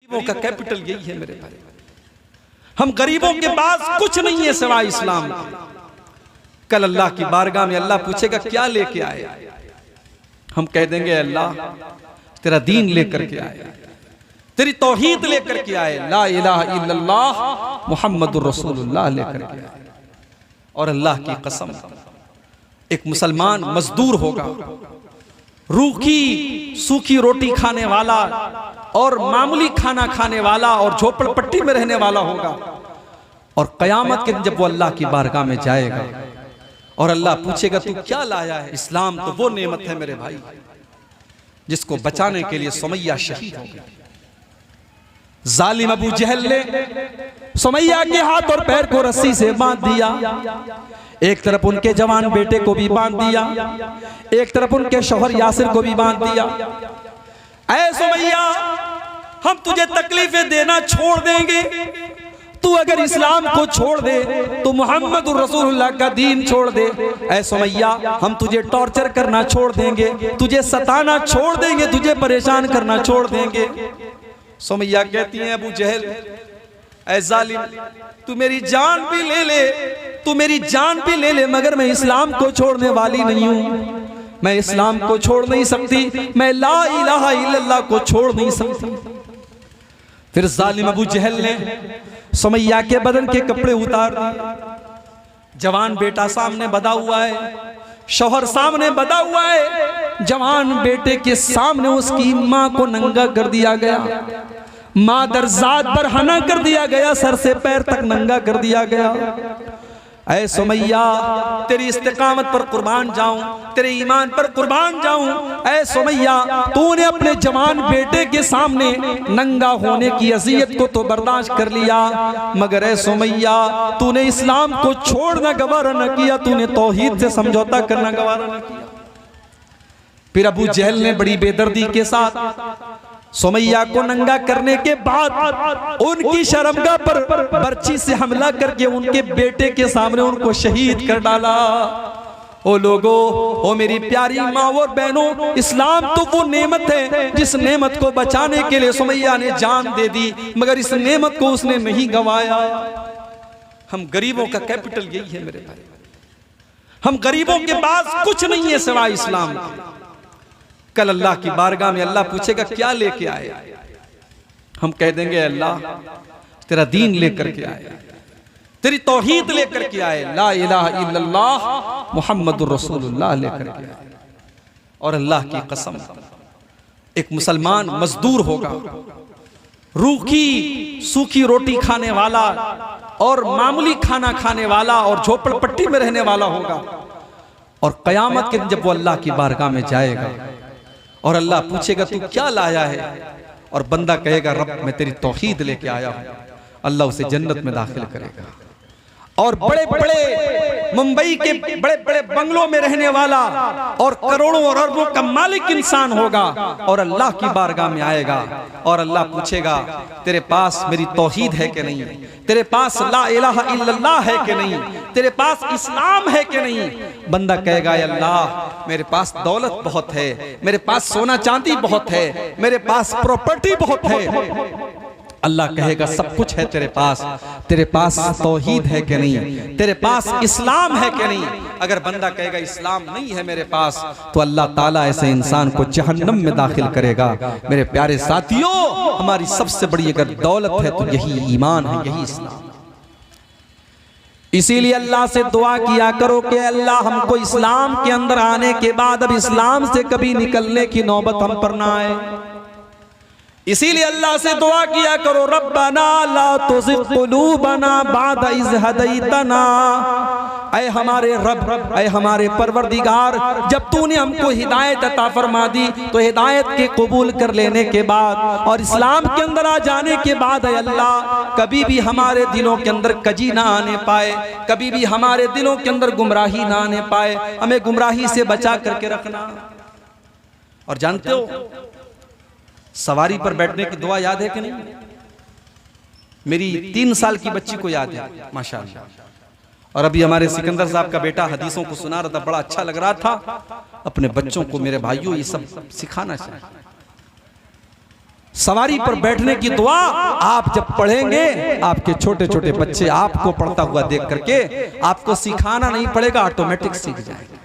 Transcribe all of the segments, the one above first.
गरीबों का कैपिटल यही है मेरे भाई। हम गरीबों के पास कुछ नहीं है सिवाय इस्लाम। कल अल्लाह की बारगाह में अल्लाह पूछेगा क्या लेके आए? हम कह देंगे अल्लाह तेरा दीन लेकर के आए, तेरी तौहीद लेकर के आए, ला इलाहा इल्लल्लाह मुहम्मदुर रसूलुल्लाह लेकर के आए। और अल्लाह की कसम, एक मुसलमान मजदूर होगा, रूखी सूखी रोटी खाने वाला और मामूली खाना खाने वाला और झोपड़पट्टी में रहने वाला होगा। और कयामत के दिन जब वो अल्लाह की बारगाह में जाएगा और अल्लाह पूछेगा तू क्या लाया है? इस्लाम तो वो नेमत है मेरे भाई जिसको बचाने के लिए सुमैया शहीद हो गई। जालिम अबू जहल ने सुमैया के हाथ और पैर को रस्सी से बांध दिया, एक तरफ उनके जवान बेटे को भी बांध दिया, एक तरफ उनके शौहर यासिर को भी बांध दिया। ऐ सुमैया, हम तुझे तकलीफें देना छोड़ देंगे, तू अगर इस्लाम को छोड़ दे तो मोहम्मद रसूलुल्लाह का दीन छोड़ दे। ऐ सुमैया, हम तुझे टॉर्चर करना छोड़ देंगे, तुझे सताना छोड़ देंगे, तुझे परेशान करना छोड़ देंगे। सुमैया कहती हैं अबू जहल, ऐ जालिम, तू मेरी जान भी ले ले, तू मेरी जान भी ले ले, मगर मैं इस्लाम को छोड़ने वाली नहीं हूं। मैं इस्लाम को छोड़ नहीं सकती, मैं ला इलाहा इल्लल्लाह को छोड़ नहीं सकती। फिर जालिम अबू जहल ने सुमैया के बदन के कपड़े उतार दिए। जवान बेटा सामने बधा हुआ है, शौहर सामने बधा हुआ है, जवान बेटे के सामने उसकी मां को नंगा कर दिया गया, मादरजात पर हना कर दिया गया, सर से पैर तक नंगा कर दिया गया। ऐ सुमैया, तेरी इस्तिकामत पर कुर्बान जाऊं, तेरे ईमान पर कुर्बान जाऊं। ऐ सुमैया, तूने अपने जवान बेटे के सामने नंगा होने की अज़ियत को तो बर्दाश्त कर लिया, मगर ऐ सुमैया, तूने इस्लाम को छोड़ना गवारा न किया, तूने तौहीद से समझौता करना गवारा न किया। फिर अबू जहल ने बड़ी बेदर्दी के साथ सुमैया को नंगा करने के बाद उनकी शर्मगाह पर बर्छी से हमला करके उनके बेटे के सामने उनको शहीद कर डाला। ओ लोगो, ओ मेरी प्यारी माँ और बहनों, इस्लाम तो वो नेमत है जिस नेमत को बचाने के लिए सुमैया ने जान दे दी, मगर इस नेमत को उसने नहीं गंवाया। हम गरीबों का कैपिटल यही है मेरे भाई। हम गरीबों के पास कुछ नहीं है सिवाय इस्लाम। कल अल्लाह की बारगाह में अल्लाह पूछेगा क्या लेके आए? हम कह देंगे अल्लाह तेरा दीन लेकर के आए, तेरी तौहीद लेकर के आए, ला इलाहा इल्लल्लाह मुहम्मदुर रसूलुल्लाह लेकर के आए। और अल्लाह की कसम, एक मुसलमान मजदूर होगा, रूखी सूखी रोटी खाने वाला और मामूली खाना खाने वाला और झोपड़पट्टी में रहने वाला होगा। और कयामत के दिन जब वो अल्लाह की बारगाह में जाएगा और अल्लाह पूछेगा तू क्या लाया है, और बंदा कहेगा रब मैं तेरी तौहीद लेके आया हूं, अल्लाह उसे जन्नत में दाखिल करेगा। और बड़े बड़े मुंबई के बड़े बड़े बंगलों में रहने वाला और करोड़ों और अरबों का मालिक इंसान होगा और अल्लाह की बारगाह में आएगा और अल्लाह पूछेगा तेरे पास मेरी तौहीद है कि नहीं, तेरे पास ला इलाहा इल्लल्लाह है कि नहीं, तेरे पास इस्लाम है कि नहीं। बंदा कहेगा अल्लाह मेरे पास दौलत बहुत है, मेरे पास सोना चांदी बहुत है, मेरे पास प्रॉपर्टी बहुत है। अल्लाह कहेगा सब कुछ है तेरे पास तौहीद है कि नहीं, तेरे पास इस्लाम है कि नहीं। अगर बंदा कहेगा इस्लाम नहीं है मेरे पास, तो अल्लाह ताला ऐसे इंसान को जहन्नम में दाखिल करेगा। मेरे प्यारे साथियों, हमारी सबसे बड़ी अगर दौलत है तो यही ईमान है, यही इस्लाम। इसीलिए अल्लाह से दुआ किया करो कि अल्लाह हमको इस्लाम के अंदर आने के बाद अब इस्लाम से कभी निकलने की नौबत हम पर ना आए। इसीलिए अल्लाह से दुआ किया करो, रब्बना ला तुज़िग़ क़ुलूबना बअद इज़ हदैतना। ऐ हमारे रब, ऐ हमारे परवरदिगार, जब तूने हमको हिदायत अता फरमा दी तो हिदायत के कबूल कर लेने के बाद और इस्लाम के अंदर आ जाने के बाद ऐ अल्लाह कभी भी हमारे दिलों के अंदर कजी ना आने पाए, कभी भी हमारे दिलों के अंदर गुमराही ना आने पाए, हमें गुमराही से बचा करके रखना। और जानते हो सवारी पर बैठने की दुआ याद है कि नहीं? मेरी 3 साल की बच्ची को याद है माशाअल्लाह। और अभी हमारे सिकंदर साहब का बेटा हदीसों को सुना रहा था, बड़ा अच्छा लग रहा था। अपने बच्चों को मेरे भाइयों ये सब सिखाना चाहिए। सवारी पर बैठने की दुआ आप जब पढ़ेंगे, आपके छोटे छोटे बच्चे आपको पढ़ता हुआ देख करके आपको सिखाना नहीं पड़ेगा, ऑटोमेटिक सीख जाएंगे।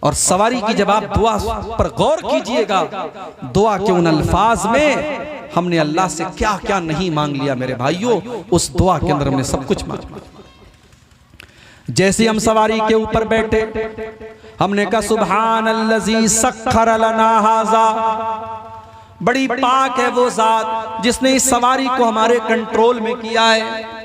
और सवारी की जब आप दुआ पर गौर कीजिएगा, दुआ के उन अल्फाज में हमने अल्लाह से क्या क्या नहीं मांग लिया मेरे भाइयों, उस दुआ के अंदर हमने सब कुछ मांगा। जैसे हम सवारी के ऊपर बैठे, हमने कहा सुब्हानल्लज़ी सख्खर लना हाज़ा, बड़ी पाक है वो जात जिसने इस सवारी को हमारे कंट्रोल में किया है।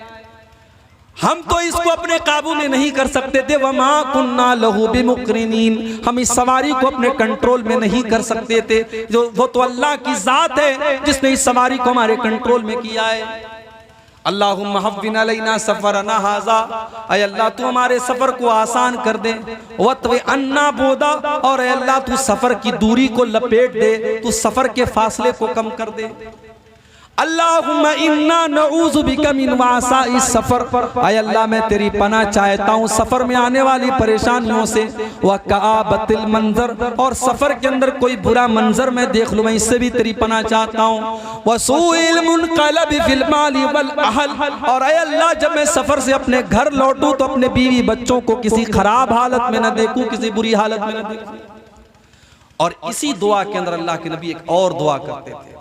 हम तो इसको अपने काबू में नहीं कर सकते थे, वमा कुन्ना लहू बिमुक़रिनीन, हम इस सवारी को अपने कंट्रोल में नहीं कर सकते थे। जो वो तो अल्लाह की जात है जिसने इस सवारी को हमारे कंट्रोल में किया है। अल्लाहुम्मा हव्विन अलैना सफरना हाज़ा, ऐ अल्लाह तू हमारे सफर को आसान कर दे। वत्व अन्ना बोदा, और ऐ अल्लाह तू सफर की दूरी को लपेट दे, तू सफर के फासले को कम कर दे। अल्लाहुम्मा इन्ना नऊज़ु बिका मिन वसाइस सफर, ऐ अल्लाह मैं तेरी पनाह चाहता हूँ सफर में आने वाली परेशानियों से। व कआबतिल मंजर, और सफर के अंदर कोई बुरा मंजर मैं देख लूँ, मैं इससे भी तेरी पनाह चाहता हूँ। व सूइल मुनक़लब फिल माली वल अहल, और ऐ अल्लाह जब मैं सफर से अपने घर लौटूँ तो अपने बीवी बच्चों को किसी खराब हालत में न देखूँ, किसी बुरी हालत में न देखूँ। और इसी दुआ के अंदर अल्लाह के नबी एक और दुआ करते थे,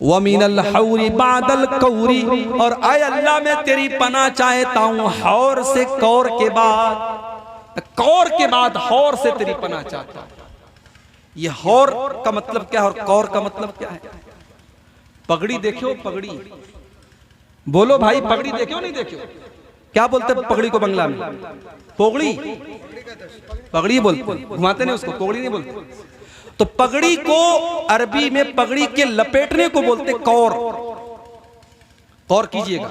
वमीनल हौरी बादल कौरी, और आय अल्लाह मैं तेरी पनाह चाहता हूँ हौर से कौर के बाद, कौर के बाद हौर से तेरी पनाह चाहता हूँ। ये हौर का मतलब क्या है और कौर का मतलब क्या है? पगड़ी देखो, पगड़ी बोलो भाई, पगड़ी देखो नहीं देखो, क्या बोलते पगड़ी को बंगला में? पोगड़ी, पगड़ी बोलते, घुमाते नहीं उसको, पोगड़ी नहीं बोलते। तो पगड़ी को अरबी में पगड़ी के लपेटने को बोलते कौर। कौर कीजिएगा,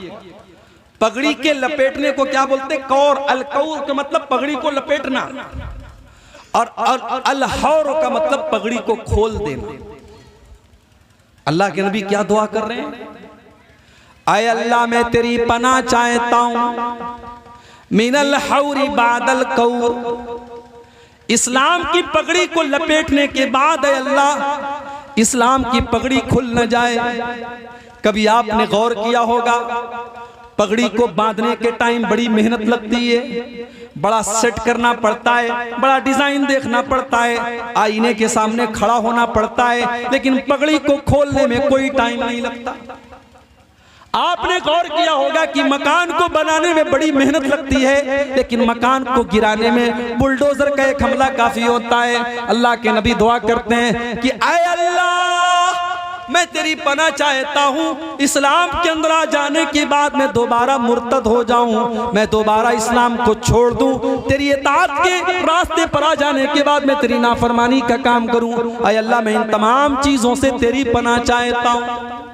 पगड़ी के लपेटने को क्या बोलते? कौर। अलकौर का मतलब पगड़ी को लपेटना, और अलहौर का मतलब पगड़ी को खोल देना। अल्लाह के नबी क्या दुआ कर रहे हैं? आय अल्लाह मैं तेरी पनाह चाहता हूं मिनल हौरी बादल कौर, इस्लाम की पगड़ी को लपेटने के बाद है अल्लाह इस्लाम की पगड़ी खुल न जाए। कभी आपने गौर किया होगा, पगड़ी को बांधने के टाइम बड़ी मेहनत लगती है, बड़ा सेट करना पड़ता है, बड़ा डिजाइन देखना पड़ता है, आईने के सामने खड़ा होना पड़ता है, लेकिन पगड़ी को खोलने में कोई टाइम नहीं लगता। आपने गौर किया होगा कि मकान को बनाने में बड़ी मेहनत लगती है, लेकिन मकान को गिराने में बुलडोजर का एक हमला काफी होता है। अल्लाह के नबी दुआ करते हैं कि आय अल्लाह मैं तेरी पनाह चाहता हूँ इस्लाम के अंदर आ जाने के बाद मैं दोबारा मुर्तद हो जाऊं, मैं दोबारा इस्लाम को छोड़ दूं, तेरी इताअत के रास्ते पर आ जाने के बाद मैं तेरी नाफरमानी का काम करूं। आय अल्लाह मैं इन तमाम चीजों से तेरी पनाह चाहता हूं।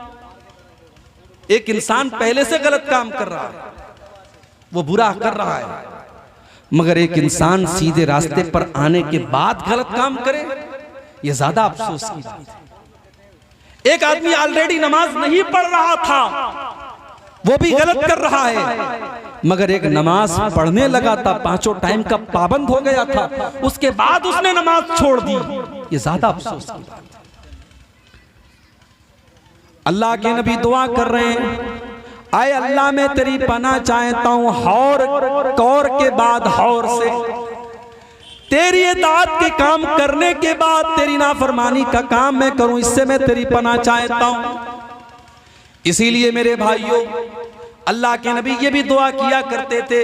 एक इंसान पहले से गलत काम कर रहा है, वो बुरा कर रहा है, मगर एक इंसान सीधे रास्ते पर आने के बाद गलत काम करे, ये ज्यादा अफसोस की बात है। एक आदमी ऑलरेडी नमाज नहीं पढ़ रहा था, वो भी गलत कर रहा है, मगर एक नमाज पढ़ने लगा था, पांचों टाइम का पाबंद हो गया था, उसके बाद उसने नमाज छोड़ दी, ये ज्यादा अफसोस की बात है। अल्लाह के नबी दुआ कर रहे हैं, आए अल्लाह मैं तेरी पनाह चाहता हूं हौर कौर के बाद हौर से, तेरी इताअत के काम करने के बाद तेरी नाफरमानी का काम मैं करूं, इससे मैं तेरी पनाह चाहता हूं। इसीलिए मेरे भाइयों अल्लाह के नबी ये भी दुआ किया करते थे,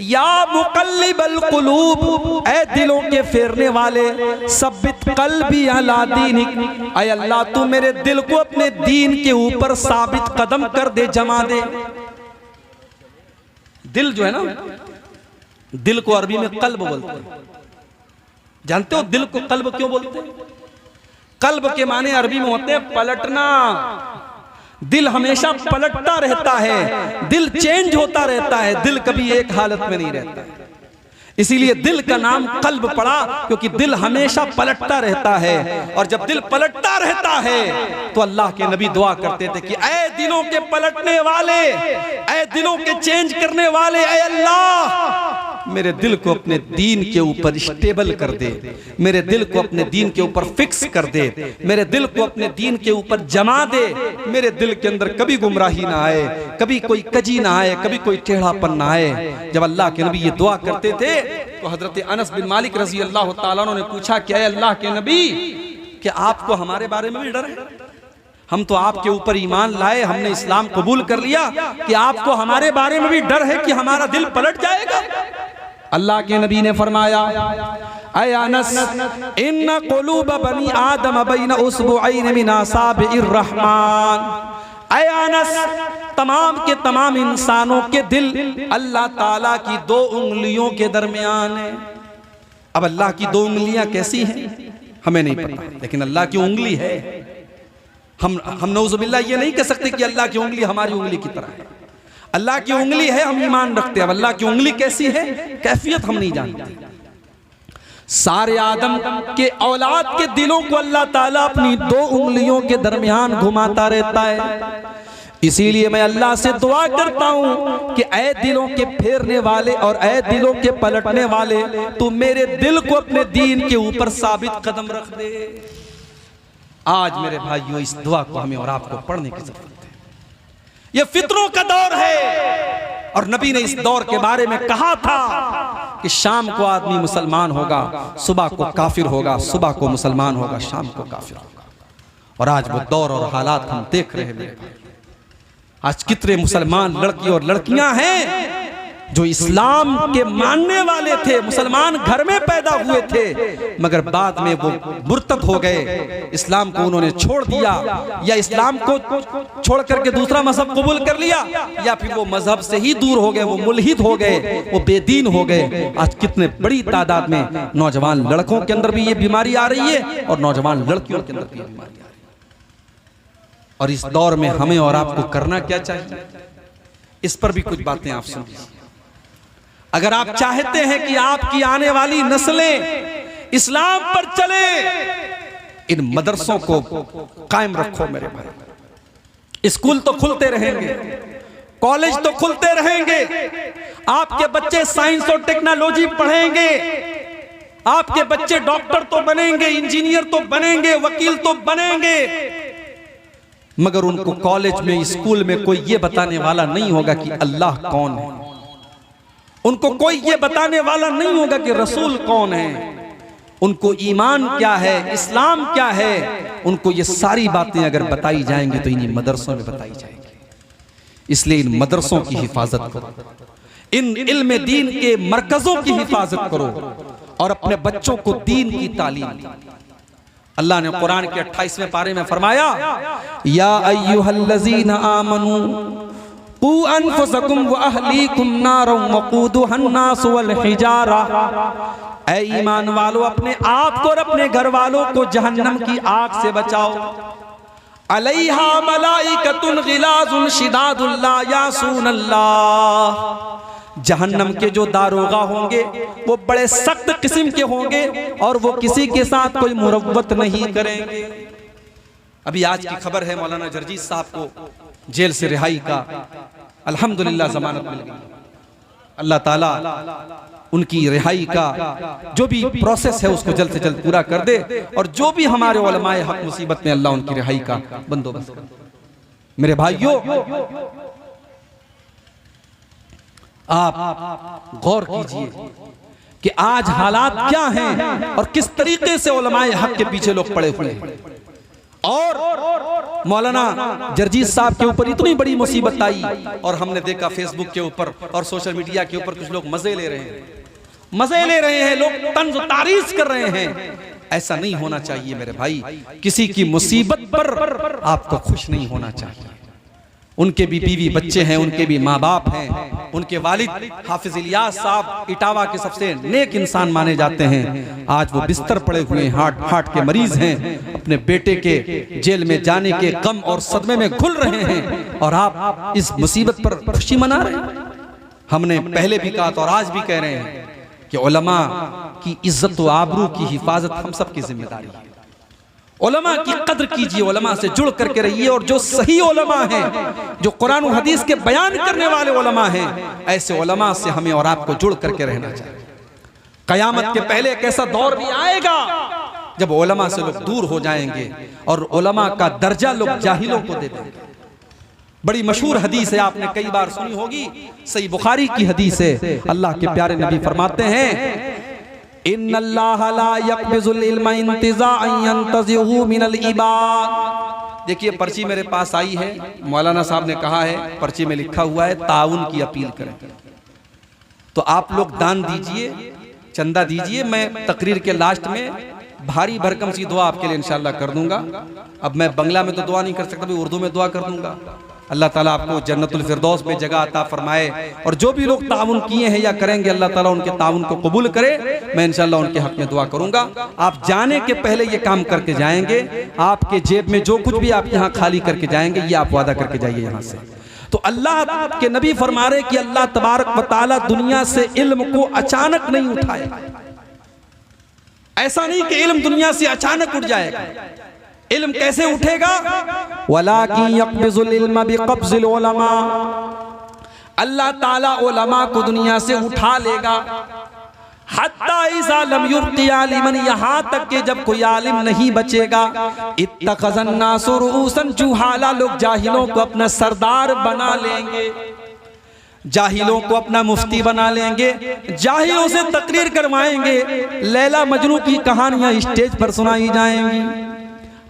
या मुक़ल्लिबल क़ुलूब, ऐ दिलों के फेरने वाले, सब्बित क़ल्बी अला दीनिक, ऐ अल्लाह तू मेरे दिल को अपने दीन के ऊपर साबित कदम कर दे, जमा दे। दिल जो है ना, दिल को अरबी में कल्ब बोलते हैं। जानते हो दिल को कल्ब क्यों बोलते हैं? कल्ब के माने अरबी में होते हैं पलटना। दिल हमेशा पलटता रहता है, दिल चेंज होता रहता है, दिल कभी एक हालत में नहीं रहता है। इसीलिए दिल का नाम कल्ब पड़ा, क्योंकि दिल हमेशा पलटता रहता है। और जब दिल पलटता रहता है तो अल्लाह के नबी दुआ करते थे कि ऐ दिलों के पलटने वाले, ऐ दिलों के चेंज करने वाले, ऐ अल्लाह मेरे दिल को अपने दीन के ऊपर स्टेबल कर दे, मेरे दिल को अपने दीन के ऊपर फिक्स कर दे, मेरे दिल को अपने दीन के ऊपर जमा दे, मेरे दिल के अंदर कभी गुमराही ना आए, कभी कोई कजी ना आए, कभी कोई टेढ़ापन ना आए। जब अल्लाह के नबी ये दुआ करते थे तो हजरत अनस बिन मालिक रजी अल्लाह तआला अन्हु ने पूछा, क्या अल्लाह के नबी, क्या आपको हमारे बारे में भी डर है? हम तो आपके ऊपर ईमान लाए, हमने इस्लाम कबूल कर लिया, कि आपको हमारे बारे में भी डर है कि हमारा दिल पलट जाएगा? अल्लाह के नबी ने फरमाया, ऐ अनस, इन्ना क़ुलूब बनी आदम बैन उसबुअैन मिन असाबिर रहमान। ऐ अनस, तमाम के तमाम इंसानों के दिल अल्लाह ताला की 2 उंगलियों के दरमियान है। अब अल्लाह की 2 उंगलियां कैसी हैं हमें नहीं पता, लेकिन अल्लाह की उंगली है। हम नऊजुबिल्लाह ये नहीं कह सकते कि अल्लाह की उंगली हमारी उंगली की तरह है। अल्लाह की उंगली है, हम ईमान रखते हैं। अब अल्लाह की उंगली कैसी है, कैफियत हम नहीं जानते। सारे आदम के औलाद के दिलों को अल्लाह ताला अपनी 2 उंगलियों के दरमियान घुमाता रहता है। इसीलिए मैं अल्लाह से दुआ करता हूं कि ऐ दिलों के फेरने वाले और ऐ दिलों के पलटने वाले, तू मेरे दिल को अपने दीन के ऊपर साबित कदम रख दे। आज मेरे भाइयों, इस दुआ को हमें और आपको पढ़ने की जरूरत है। यह फितरों का दौर है और नबी ने इस दौर के बारे में कहा था कि शाम को आदमी मुसलमान होगा, सुबह को काफिर होगा, सुबह को मुसलमान होगा, शाम को काफिर होगा। और आज वो दौर और हालात हम देख रहे हैं मेरे भाई। आज कितने मुसलमान लड़की और लड़कियां हैं जो इस्लाम के मानने वाले थे, मुसलमान घर में पैदा हुए थे, मगर बाद में वो मुर्तद हो गए, इस्लाम को उन्होंने छोड़ दिया, या इस्लाम को छोड़ करके दूसरा मजहब कबूल कर लिया, या फिर वो मजहब से ही दूर हो गए, वो मुल्हिद हो गए, वो बेदीन हो गए। आज कितने बड़ी तादाद में नौजवान लड़कों के अंदर भी ये बीमारी आ रही है और नौजवान लड़कियों के अंदर भी ये बीमारी आ रही है। और इस दौर में हमें और आपको करना क्या चाहिए, इस पर भी कुछ बातें आप सुनिए। अगर आप चाहते हैं कि आपकी आने वाली नस्लें इस्लाम पर चले, इन मदरसों को कायम रखो मेरे भाई। स्कूल तो खुलते रहेंगे, कॉलेज तो खुलते रहेंगे, आपके बच्चे साइंस और टेक्नोलॉजी पढ़ेंगे, आपके बच्चे डॉक्टर तो बनेंगे, इंजीनियर तो बनेंगे, वकील तो बनेंगे, मगर उनको कॉलेज में, स्कूल में कोई ये बताने वाला नहीं होगा कि अल्लाह कौन है। उनको कोई ये बताने वाला नहीं होगा कि रसूल कौन है, उनको ईमान क्या है, इस्लाम क्या है। उनको ये सारी बातें अगर बताई जाएंगी तो इन्हीं मदरसों में बताई जाएंगी। इसलिए इन मदरसों की हिफाजत करो, इन इल्म दीन के मरकजों की हिफाजत करो और अपने बच्चों को दीन की तालीम दो। अल्लाह ने कुरान के 28वें पारे में फरमाया, या अय्युहल्लज़ीना आमनू क़ू अनफुसकुम व अहलीकुम नारन वक़ूदुहन नास वल हिजारा। ऐ ईमान वालों, अपने आप को और अपने घर वालों को जहन्नम की आग से बचाओ। अलैहा मलाइकतुन गिलाजुन शिदादुन ला यासूनल्लाह। जहन्नम के जो दारोगा होंगे वो बड़े सख्त किस्म के होंगे और वो किसी के साथ कोई मुरव्वत नहीं करेंगे। अभी आज की खबर है, मौलाना जर्जीस साहब को जेल से रिहाई का अल्हम्दुलिल्लाह जमानत मिल गई। अल्लाह ताला उनकी रिहाई का जो भी प्रोसेस है उसको जल्द से जल्द पूरा कर दे और जो भी हमारे उलमाए हक मुसीबत में अल्लाह उनकी रिहाई का बंदोबस्त कर दे। मेरे भाइयों, आप गौर कीजिए कि आज हालात क्या हैं और किस तरीके से उलमाए हक के पीछे लोग पड़े हुए हैं। और मौलाना जर्जीस साहब के ऊपर इतनी बड़ी मुसीबत आई और हमने देखा फेसबुक के ऊपर और सोशल मीडिया के ऊपर कुछ लोग मजे ले रहे हैं, लोग तंज तारीफ कर रहे हैं। ऐसा नहीं होना चाहिए मेरे भाई। किसी की मुसीबत पर आपको खुश नहीं होना चाहिए। उनके भी बीवी बच्चे हैं, उनके भी माँ बाप हैं, उनके वालिद हाफिज इलियास साहब इटावा के सबसे नेक इंसान माने जाते हैं। आज वो बिस्तर पड़े हुए हार्ट के मरीज हैं, अपने बेटे के जेल में जाने के गम और सदमे में घुल रहे हैं और आप इस मुसीबत पर खुशी मना रहे हैं। हमने पहले भी कहा था और आज भी कह रहे हैं कि उलमा की इज्जत व आबरू की हिफाजत हम सब की जिम्मेदारी है। उलमा की कद्र कीजिए, उलमा से जुड़ करके रहिए, और जो सही उलमा हैं, जो कुरान और हदीस के बयान करने वाले उलमा हैं, ऐसे उलमा से हमें और आपको जुड़ करके रहना चाहिए। कयामत के पहले एक ऐसा दौर भी आएगा जब उलमा से लोग दूर हो जाएंगे और उलमा का दर्जा लोग जाहिलों को दे देंगे। बड़ी मशहूर हदीस है, आपने कई बार सुनी होगी, सही बुखारी की हदीस है। अल्लाह के प्यारे नबी फरमाते हैं, इन्नल्लाह ला यक़बिज़ुल इल्मा इंतिज़ाअन यंतज़िहु मिनल इबाद। देखिए पर्ची मेरे पास आई है, मौलाना साहब ने कहा है, पर्ची में लिखा हुआ है ताउन की अपील करें। तो आप लोग दान दीजिए, चंदा दीजिए। मैं तकरीर के लास्ट में भारी भरकम सी दुआ आपके लिए इंशाअल्लाह कर दूंगा। अब मैं बंगला में तो दुआ नहीं कर सकता, मैं उर्दू में दुआ कर दूंगा। अल्लाह ताला आपको जन्नतुल फिरदौस में जगह अता फरमाए, और जो भी लोग ताउन किए हैं या करेंगे, अल्लाह ताला उनके ताउन को कबूल करे। मैं इंशाअल्लाह उनके हक में दुआ करूंगा। आप जाने के पहले ये काम करके जाएंगे, आपके जेब में जो कुछ भी आप यहाँ खाली करके जाएंगे, ये आप वादा करके जाइए यहाँ से। तो अल्लाह के नबी फरमा रहे कि अल्लाह तबारक व तआला दुनिया से इल्म को अचानक नहीं उठाए। ऐसा नहीं कि इल्म दुनिया से अचानक उठ जाएगा। इल्म कैसे उठेगा? वलाकिन यक़बिज़ुल इल्म बिक़ब्ज़िल उलमा। अल्लाह ताला उलमा को दुनिया से उठा लेगा। हत्ता इज़ा लम युब्क़ि आलिमन, यहाँ तक कि जब कोई आलिम नहीं बचेगा। इत्तख़ज़न नासु रुऊसन जुहाला, लोग जाहिलों को अपना सरदार बना लेंगे, जाहिलों को अपना मुफ्ती बना लेंगे, जाहिलों से तकरीर करवाएंगे, लैला मजनू की कहानियां स्टेज पर सुनाई जाएंगी।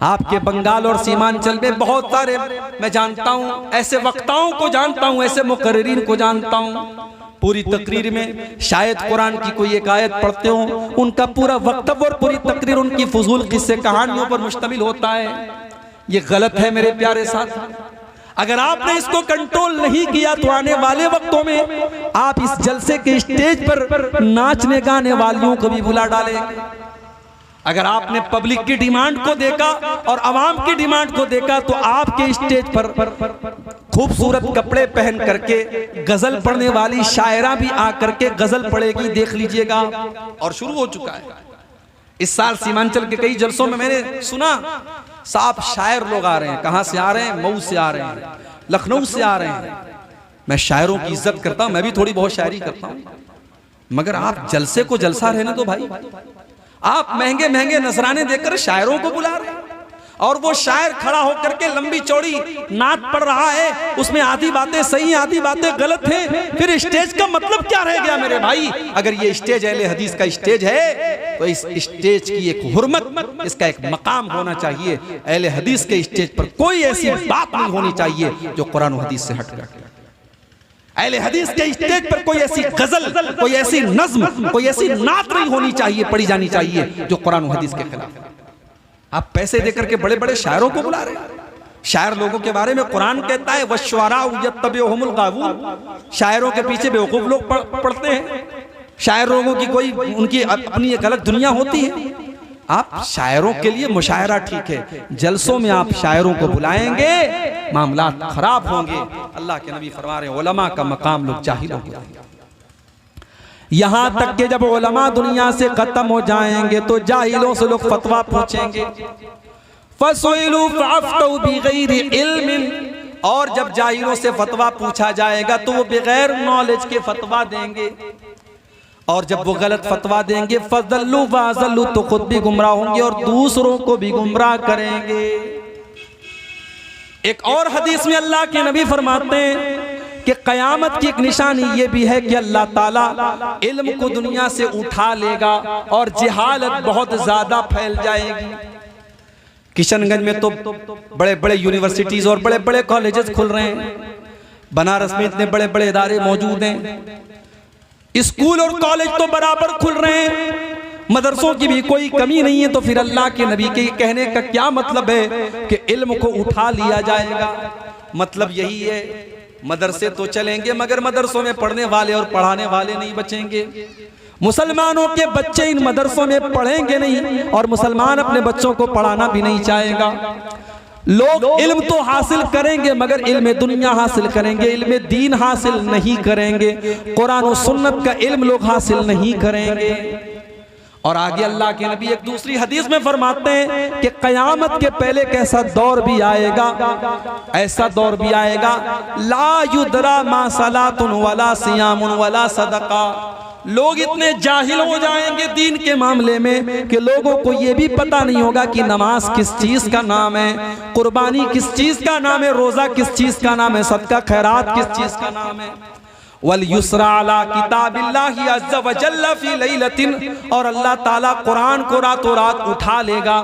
आपके बंगाल और सीमांचल में बहुत सारे मैं जानता हूं, ऐसे वक्ताओं को जानता हूं, ऐसे मुकर्रिरीन को जानता हूं, पूरी तकरीर में शायद कुरान की कोई एक आयत पढ़ते हो, उनका पूरा वक्तव्य और पूरी तकरीर उनकी फजूल किस्से कहानियों पर मुश्तमिल होता है। ये गलत है मेरे प्यारे साथ। अगर आपने इसको कंट्रोल नहीं किया तो आने वाले वक्तों में आप इस जलसे के स्टेज पर नाचने गाने वालियों को भी बुला डालेंगे। अगर आपने पब्लिक की डिमांड को देखा और आवाम की डिमांड को देखा तो आपके स्टेज पर खूबसूरत कपड़े पहन करके गजल पढ़ने वाली शायरा भी आकर के गजल पढ़ेगी, देख लीजिएगा। और शुरू हो चुका है। इस साल सीमांचल के कई जलसों में मैंने सुना साफ शायर लोग आ रहे हैं। कहां से आ रहे हैं? मऊ से आ रहे हैं, लखनऊ से आ रहे हैं। मैं शायरों की इज्जत करता हूं, मैं भी थोड़ी बहुत शायरी करता हूं, मगर आप जलसे को जलसा रहने दो भाई। आप महंगे महंगे नजराने देकर शायरों को बुला रहे हैं, और वो शायर खड़ा होकर के लंबी चौड़ी नात पढ़ रहा है, उसमें आधी बातें सही आधी बातें गलत हैं। फिर स्टेज का मतलब क्या रह गया मेरे भाई? अगर ये स्टेज अहले हदीस का स्टेज है तो इस स्टेज की एक हुर्मत, इसका एक मकाम होना चाहिए। अहले हदीस के स्टेज पर कोई ऐसी बात नहीं होनी चाहिए जो कुरान और हदीस से हटकर। अहले हदीस के स्टेज पर कोई ऐसी गजल, कोई ऐसी नज्म, कोई ऐसी नात नहीं होनी चाहिए, पढ़ी जानी चाहिए जो कुरान और हदीस के खिलाफ। आप पैसे देकर के बड़े बड़े शायरों को बुला रहे हैं। शायर लोगों के बारे में कुरान कहता है वश्शुअराउ यत्तबिउहुमुल गावून, शायरों के पीछे बेवकूफ लोग पढ़ते हैं। शायर लोगों की कोई उनकी अपनी एक अलग दुनिया होती है। आप शायरों के लिए मुशायरा ठीक है, जलसों में आप शायरों को बुलाएंगे मामलात खराब होंगे। अल्लाह के नबी फरमा रहे हैं उलमा का मकाम लोग जाहिलों को देंगे। यहां तक कि जब उलमा दुनिया से खत्म हो जाएंगे तो जाहिलों से लोग फतवा पूछेंगे। फसुइलू फअफ्तऊ बिगैर इल्मिन, और जब जाहिलों से फतवा पूछा जाएगा तो वो बगैर नॉलेज के फतवा देंगे, और जब वो गलत फतवा देंगे फज़ल्लू वाज़ल्लू, तो खुद भी गुमराह होंगे और दूसरों को भी गुमराह करेंगे। एक और हदीस में अल्लाह के नबी फरमाते हैं कि कयामत की एक निशानी ये भी है कि अल्लाह ताला इल्म को दुनिया से उठा लेगा और जहालत बहुत ज्यादा फैल जाएगी। किशनगंज में तो बड़े बड़े यूनिवर्सिटीज और बड़े बड़े कॉलेजेस खुल रहे हैं, बनारस में इतने बड़े बड़े इदारे मौजूद हैं, स्कूल और कॉलेज तो बराबर खुल रहे हैं, मदरसों की भी कोई कमी नहीं है। तो फिर अल्लाह के नबी के कहने का क्या मतलब है कि इल्म को उठा लिया जाएगा? मतलब यही है, मदरसे तो चलेंगे मगर मदरसों में पढ़ने वाले और पढ़ाने वाले नहीं बचेंगे। मुसलमानों के बच्चे इन मदरसों में पढ़ेंगे नहीं और मुसलमान अपने बच्चों को पढ़ाना भी नहीं चाहेगा। लोग इल्म तो हासिल करेंगे मगर इल्म दुनिया हासिल करेंगे, इल्म दीन हासिल नहीं करेंगे, कुरान और सुन्नत का इल्म लोग हासिल नहीं करेंगे। और आगे अल्लाह के नबी एक दूसरी हदीस में फरमाते हैं कि कयामत के पहले कैसा दौर भी आएगा, ऐसा दौर भी आएगा, ला युदरा मा सलातुन वला सियामुन वला सदका। लोग इतने जाहिल हो जाएंगे दीन के मामले में कि लोगों को यह भी पता नहीं होगा कि नमाज किस चीज का नाम है, कुर्बानी किस चीज का नाम है, रोजा किस चीज का नाम है, सदका खैरात किस चीज का नाम है। वल युसरा अला किताबिल्लाहि अज़्ज़ व जल्ल फी लैलतिन, और अल्लाह ताला कुरान को रातों रात उठा लेगा।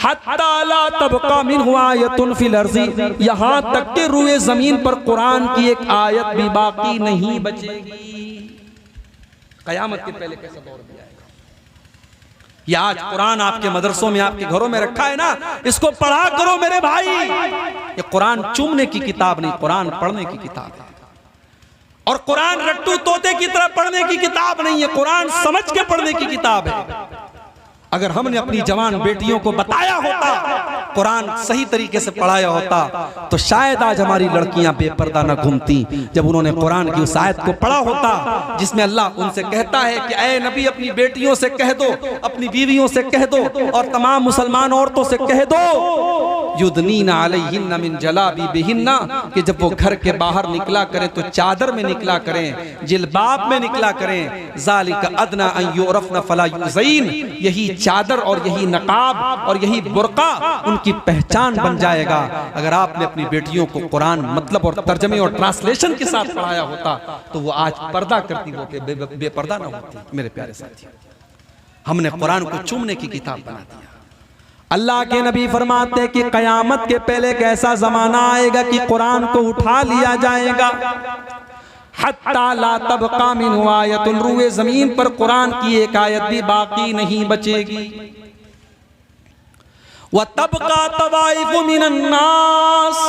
हत्ता ला तबका मिनहु आयतुन फिल अर्ज़ि, यहाँ तक के रुए जमीन पर कुरान की एक आयत भी बाकी नहीं बचेगी। कयामत के पहले कैसा दौर भी आएगा। ये आज कुरान आपके मदरसों में आपके घरों में रखा है ना, इसको पढ़ा करो मेरे भाई। ये कुरान चूमने की किताब नहीं, कुरान पढ़ने की किताब है। और कुरान रट्टू तोते की तरह पढ़ने की किताब नहीं है, कुरान समझ के पढ़ने की किताब है। अगर हमने अपनी जवान बेटियों को बताया होता, कुरान सही तरीके से पढ़ाया होता, तो शायद आज हमारी लड़कियां बेपर्दा न घूमती। जब उन्होंने कुरान की उस आयत को पढ़ा होता जिसमें अल्लाह उनसे कहता है कि ऐ नबी अपनी बेटियों से कह दो, अपनी बीवियों से कह दो और तमाम मुसलमान औरतों से कह दो, युदनीना अलैहिन्ना मिन जलाबिबिहिन्ना, कि जब वो घर के बाहर निकला करें तो चादर में निकला करें, जिलबाब में निकला करें। ज़ालिका अदना अन युरफ़ना फला युज़ैन, यही चादर और यही नकाब और यही बुर्का उनकी पहचान बन जाएगा। अगर आपने अपनी बेटियों को कुरान मतलब और तर्जमे और ट्रांसलेशन के साथ पढ़ाया होता तो वो आज पर्दा करती होती, बेपर्दा ना होती। मेरे प्यारे साथी, हमने कुरान को चूमने की किताब बना दिया। अल्लाह के नबी फरमाते हैं कि कयामत के पहले एक ऐसा जमाना आएगा कि कुरान को उठा लिया जाएगा। हत्ता ला तबका मिनहु आयतुन, रुए जमीन पर कुरान की एक आयत भी बाकी नहीं बचेगी। व तबका तवाइफु मिनन नास,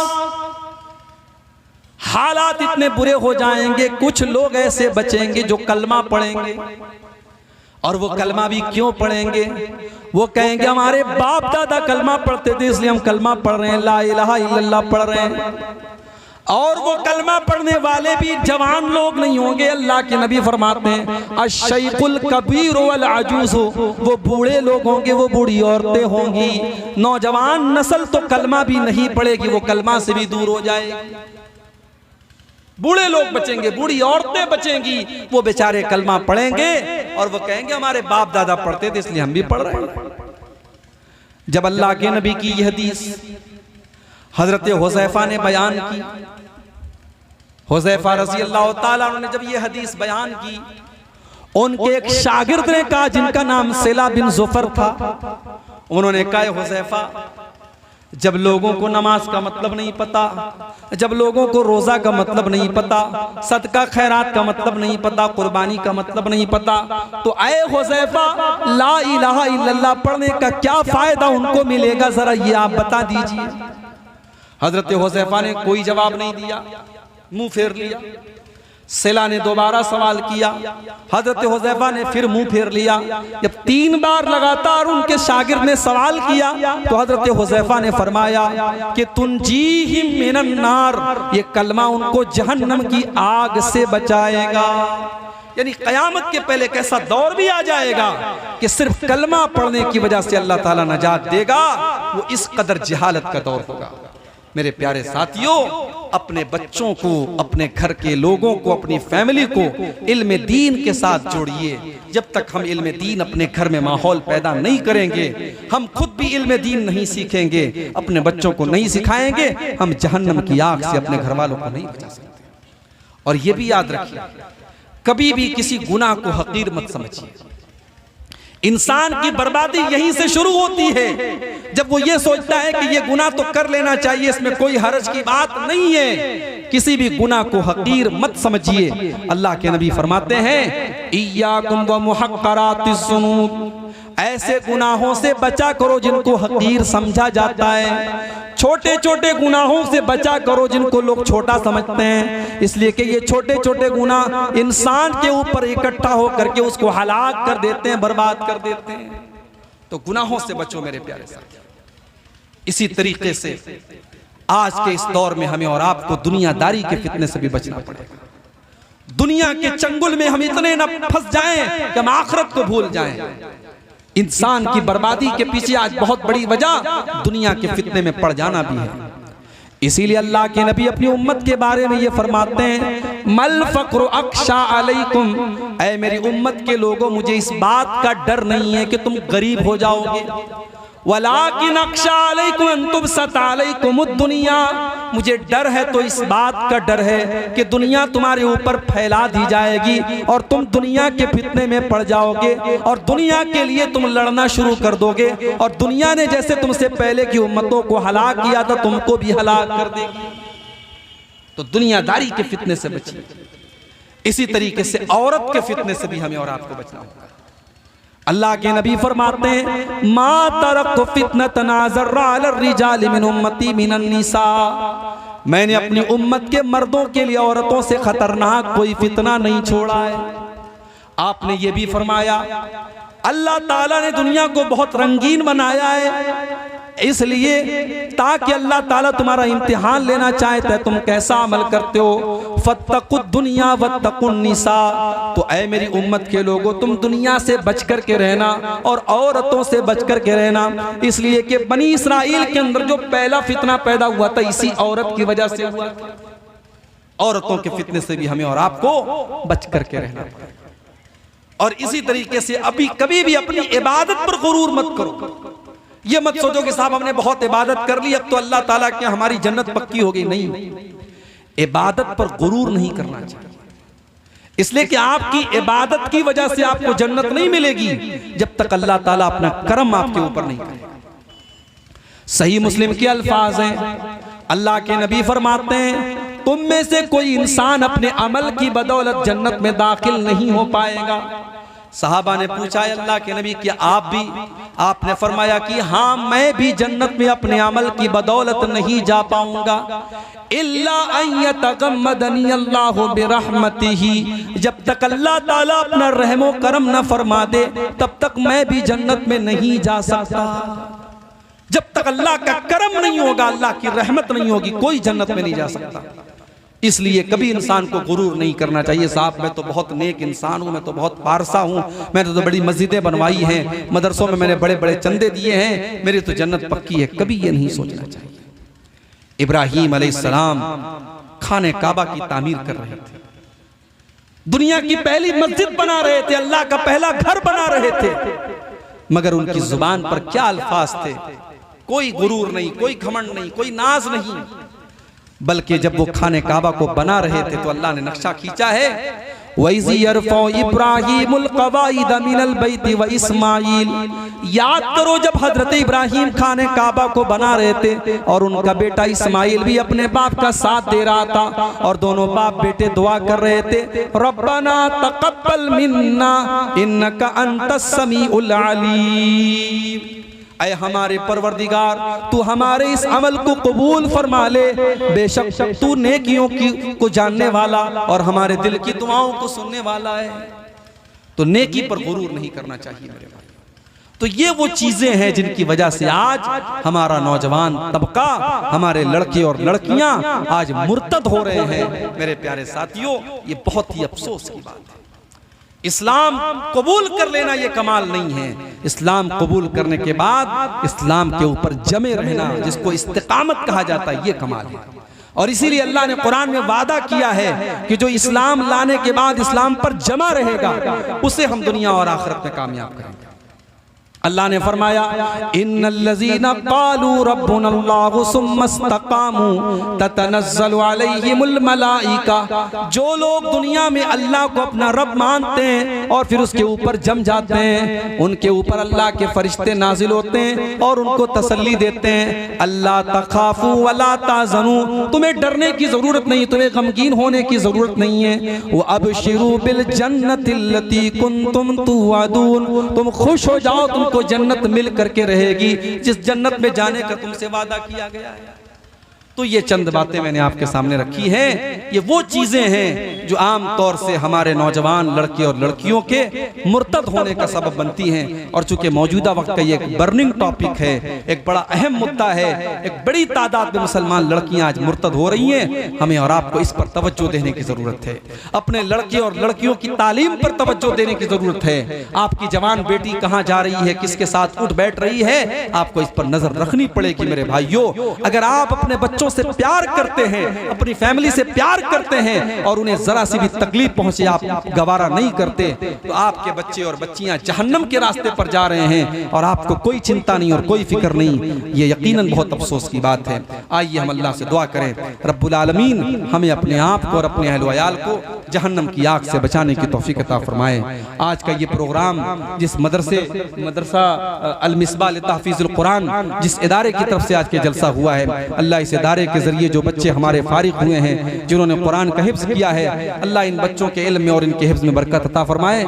हालात इतने बुरे हो जाएंगे, कुछ लोग ऐसे बचेंगे जो कलमा पढ़ेंगे। और वो कलमा भी क्यों पढ़ेंगे? वो कहेंगे हमारे बाप दादा कलमा पढ़ते थे इसलिए हम कलमा पढ़ रहे हैं, ला इलाहा इल्लल्लाह पढ़ रहे हैं। और वो कलमा पढ़ने वाले भी जवान लोग नहीं होंगे। अल्लाह के नबी फरमाते हैं अश-शैखुल कबीर वल अजूज़, वो बूढ़े लोग होंगे, वो बूढ़ी औरतें होंगी। नौजवान नस्ल तो कलमा भी नहीं पढ़ेगी, वो कलमा से भी दूर हो जाएगी। बूढ़े लोग बचेंगे, बूढ़ी औरतें बचेंगी, वो बेचारे कलमा पढ़ेंगे और वो कहेंगे हमारे बाप दादा पढ़ते थे इसलिए हम भी पढ़ रहे हैं। जब अल्लाह के नबी की यह हदीस हजरत हुज़ैफा ने बयान की, हुज़ैफा रज़ी अल्लाह ताला अन्हु ने जब ये हदीस बयान की, उनके एक शागिर्द ने कहा जिनका नाम सेला बिन ज़ुफ़र था, उन्होंने कहा हुज़ैफा, जब लोगों को नमाज का मतलब नहीं पता, जब लोगों को रोजा का मतलब नहीं पता, सदका खैरात का मतलब नहीं पता, कुर्बानी का मतलब नहीं पता, तो ऐ हुज़ैफा ला इलाहा इल्लल्लाह पढ़ने का क्या फायदा उनको मिलेगा, जरा ये आप बता दीजिए। हजरत हुज़ैफा ने कोई जवाब नहीं दिया, मुंह फेर लिया। सेला ने दोबारा सवाल किया, हजरत हुज़ैफा ने फिर मुंह फेर लिया। जब 3 बार लगातार उनके शागिर्द ने सवाल किया तो हजरत हुज़ैफा ने फरमाया कि तुनजीहिम मिनन नार, ये कलमा उनको जहन्नम की आग से बचाएगा। यानी कयामत के पहले कैसा दौर भी आ जाएगा कि सिर्फ कलमा पढ़ने की वजह से अल्लाह ताला नजात देगा, वो इस कदर जहालत का दौर होगा। मेरे प्यारे साथियों, अपने बच्चों को, अपने घर के लोगों को, अपनी फैमिली को इल्म दीन के साथ जोड़िए। जब तक हम इल्म दीन अपने घर में माहौल पैदा नहीं करेंगे, हम खुद भी इल्म दीन नहीं सीखेंगे, अपने बच्चों को नहीं सिखाएंगे, हम जहन्नम की आग से अपने घर वालों को नहीं बचा सकते। और ये भी याद रखिए, कभी भी किसी गुनाह को हकीर मत समझिए। इंसान की बर्बादी यहीं से शुरू होती है, जब वो ये सोचता है कि ये गुनाह तो कर लेना चाहिए, इसमें कोई हर्ज की बात नहीं है। किसी भी गुनाह को हकीर मत समझिए। अल्लाह के नबी फरमाते हैं इय्याकुम व मुहक्करातिज़ ज़ुनूब, ऐसे गुनाहों से बचा करो जिनको हकीर समझा जाता है। छोटे छोटे गुनाहों से बचा करो जिनको लोग छोटा समझते हैं, इसलिए कि ये छोटे छोटे गुनाह इंसान के ऊपर इकट्ठा होकर के उसको हलाक कर देते हैं, बर्बाद कर देते हैं। तो गुनाहों से बचो मेरे प्यारे साथी। इसी तरीके से आज के इस दौर में हमें और आपको दुनियादारी के फितने से भी बचना पड़ेगा। दुनिया के चंगुल में हम इतने न फंस जाएं कि हम आखिरत को भूल जाएं। इंसान की बर्बादी के पीछे आज बहुत बड़ी वजह दुनिया के फितने में पड़ जाना भी है। इसीलिए अल्लाह के नबी अपनी उम्मत के बारे में ये फरमाते हैं, मल फक्र अख्शा अलैकुम, ऐ मेरी उम्मत के लोगों, मुझे इस बात का डर नहीं है कि तुम गरीब हो जाओगे, वलाकिन अख्शा अलैकुम अन तुबसत अलैकुमुद दुनिया, मुझे डर है तो इस बात का डर है कि दुनिया तुम्हारे ऊपर फैला दी जाएगी और तुम दुनिया के फितने में पड़ जाओगे और दुनिया के लिए तुम लड़ना शुरू कर दोगे और दुनिया ने जैसे तुमसे पहले की उम्मतों को हलाक किया था तुमको भी हलाक कर देगी। तो दुनियादारी के फितने से बचिए। इसी तरीके से औरत के फितने से भी हमें और आपको बचना होगा। अल्लाह के नबी फरमाते हैं, मा तरक्तु फितनतन अज़र्रा अला रिजाल मिन उम्मती मिनन निसा, मैंने अपनी उम्मत के मर्दों के लिए औरतों से खतरनाक कोई फितना नहीं छोड़ा है। आपने ये भी फरमाया, अल्लाह ताला ने दुनिया को बहुत रंगीन बनाया है इसलिए ताकि अल्लाह ताला तुम्हारा इम्तिहान लेना चाहता है तुम कैसा अमल करते हो। फत्तकुद दुनिया वत्तकुन निसा, तो ऐ मेरी उम्मत के लोगों, तुम दुनिया से बच कर के रहना और औरतों से बच कर के रहना। इसलिए कि बनी इस्राइल के अंदर जो पहला फितना पैदा हुआ था इसी औरत की वजह से हुआ। औरतों के फितने से भी हमें और आपको बच कर के रहना। और इसी तरीके से अभी कभी भी अपनी इबादत पर गुरूर मत करो। ये मत सोचो कि साहब हमने बहुत इबादत कर ली अब तो अल्लाह ताला की हमारी जन्नत पक्की हो गई। नहीं, इबादत पर गुरूर नहीं करना चाहिए, इसलिए कि आपकी इबादत की वजह से आपको जन्नत नहीं मिलेगी जब तक अल्लाह ताला अपना करम आपके ऊपर नहीं करेगा। सही मुस्लिम के अल्फाज हैं, अल्लाह के नबी फरमाते हैं, तुम में से कोई इंसान अपने अमल की बदौलत जन्नत में दाखिल नहीं हो पाएगा। सहाबा ने पूछा, अल्लाह के नबी क्या आप भी? आपने फरमाया कि हाँ, मैं भी जन्नत में अपने अमल की बदौलत नहीं जा पाऊंगा। इल्ला अन यतगम्मदनी अल्लाहु बिरहमतिही, जब तक अल्लाह ताला अपना रहमो करम न फरमा दे तब तक मैं भी जन्नत में नहीं जा सकता। जब तक अल्लाह का करम नहीं होगा, अल्लाह की रहमत नहीं होगी, कोई जन्नत में नहीं जा सकता। इसलिए कभी इंसान को गुरूर नहीं करना चाहिए, साहब मैं तो बहुत नेक इंसान हूँ, मैं तो बहुत पारसा हूँ, मैंने तो बड़ी मस्जिदें बनवाई हैं, मदरसों में मैंने बड़े बड़े चंदे दिए हैं, मेरी तो जन्नत पक्की है। कभी ये नहीं सोचना चाहिए। इब्राहीम अलैहिस्सलाम खाने काबा की तामीर कर रहे थे, दुनिया की पहली मस्जिद बना रहे थे, अल्लाह का पहला घर बना रहे थे, मगर उनकी जुबान पर क्या अल्फाज थे, कोई गुरूर नहीं, कोई घमंड नहीं, कोई नाज नहीं, बल्कि जब वो खाने काबा को बना रहे थे तो अल्लाह ने नक्शा खींचा है, वैज़ी यरफ़ौ इब्राहीमुल क़वाइद मिनल बैति व इस्माईल। याद करो जब हजरत इब्राहीम खाने काबा को बना रहे थे और उनका बेटा इस्माईल भी अपने बाप का साथ दे रहा था और दोनों बाप बेटे दुआ कर रहे थे, रब्बना तक़ब्बल मिन्ना इन्नका अंतस समीउल अलीम। ऐ हमारे परवरदिगार, तू हमारे इस अमल को कबूल फरमा ले, बेशक तू नेकियों की को जानने वाला और हमारे दिल की दुआओं को सुनने वाला है। तो नेकी पर गुरूर नहीं करना चाहिए मेरे भाई। तो ये वो चीजें हैं जिनकी वजह से आज हमारा नौजवान तबका, हमारे लड़के और लड़कियां आज मुर्तद हो रहे हैं। मेरे प्यारे साथियों, ये बहुत ही अफसोस की बात है। इस्लाम कबूल कर लेना ये कमाल नहीं है, इस्लाम कबूल करने के बाद इस्लाम के ऊपर जमे रहना, जिसको इस्तिकामत कहा जाता है, ये कमाल है। और इसीलिए अल्लाह ने कुरान में वादा किया है कि जो इस्लाम लाने के बाद इस्लाम पर जमा रहेगा उसे हम दुनिया और आखिरत में कामयाब करेंगे। अल्लाह ने फरमाया, इन्नल्लज़ीना क़ालू रब्बुनल्लाहु सुम्मा इस्तक़ामू ततनज़्ज़लु अलैहिमुल मलाइका, जो लोग दुनिया में अल्लाह को अपना रब मानते हैं और फिर उसके ऊपर जम जाते हैं, उनके ऊपर अल्लाह के फरिश्ते नाजिल होते हैं और उनको तसल्ली देते हैं, अल्लाह तख़ाफू वला ताज़नू, तुम्हें डरने की जरूरत नहीं, तुम्हें गमगीन होने की जरूरत नहीं है, व अबशिरू बिल जन्नतिल्लती कुंतुम तुअदून, तुम खुश हो जाओ, तुमको जन्नत मिल करके रहेगी जिस जन्नत में जाने का तुमसे वादा किया गया है। तो ये चंद बातें मैंने आपके सामने रखी हैं, ये वो चीजें हैं जो आम तौर से हमारे नौजवान लड़के और लड़कियों के मुर्तद होने का सबब बनती हैं। और चूंकि मौजूदा वक्त का ये एक बर्निंग टॉपिक है, एक बड़ा अहम मुद्दा है, एक बड़ी तादाद में मुसलमान लड़कियां आज मुर्तद हो रही हैं, हमें और आपको इस पर तवज्जो देने की जरूरत है। अपने लड़के और लड़कियों की तालीम पर तवज्जो देने की जरूरत है। आपकी जवान बेटी कहां जा रही है, किसके साथ उठ बैठ रही है, आपको इस पर नजर रखनी पड़ेगी मेरे भाइयों। अगर आप अपने बच्चों से प्यार करते हैं, अपनी फैमिली से प्यार करते हैं और उन्हें जरा सी भी तकलीफ पहुंचे आप गवारा नहीं करते, तो आपके बच्चे और बच्चियां जहन्नम के रास्ते पर जा रहे हैं और आपको कोई चिंता नहीं और कोई फिक्र नहीं। ये यकीनन बहुत अफसोस की बात है। आइए हम अल्लाह से दुआ करें, रब्बुल आलमीन हमें अपने आप को और अपने अहल वयाल को जहन्नम की आग से बचाने की तौफीक अता फरमाए। आज का ये प्रोग्राम जिस मदरसा अल मिसबाह लितहफ़ीज़ुल कुरान जिस इदारे की तरफ से आज के जलसा हुआ है, अल्लाह इस इदारे के जरिए जो बच्चे हमारे फारिग हुए हैं, जिन्होंने कुरान का हिफ्ज़ किया है, अल्लाह इन बच्चों के इल्म में और इनके हिफ्ज़ में बरकत अता फरमाए।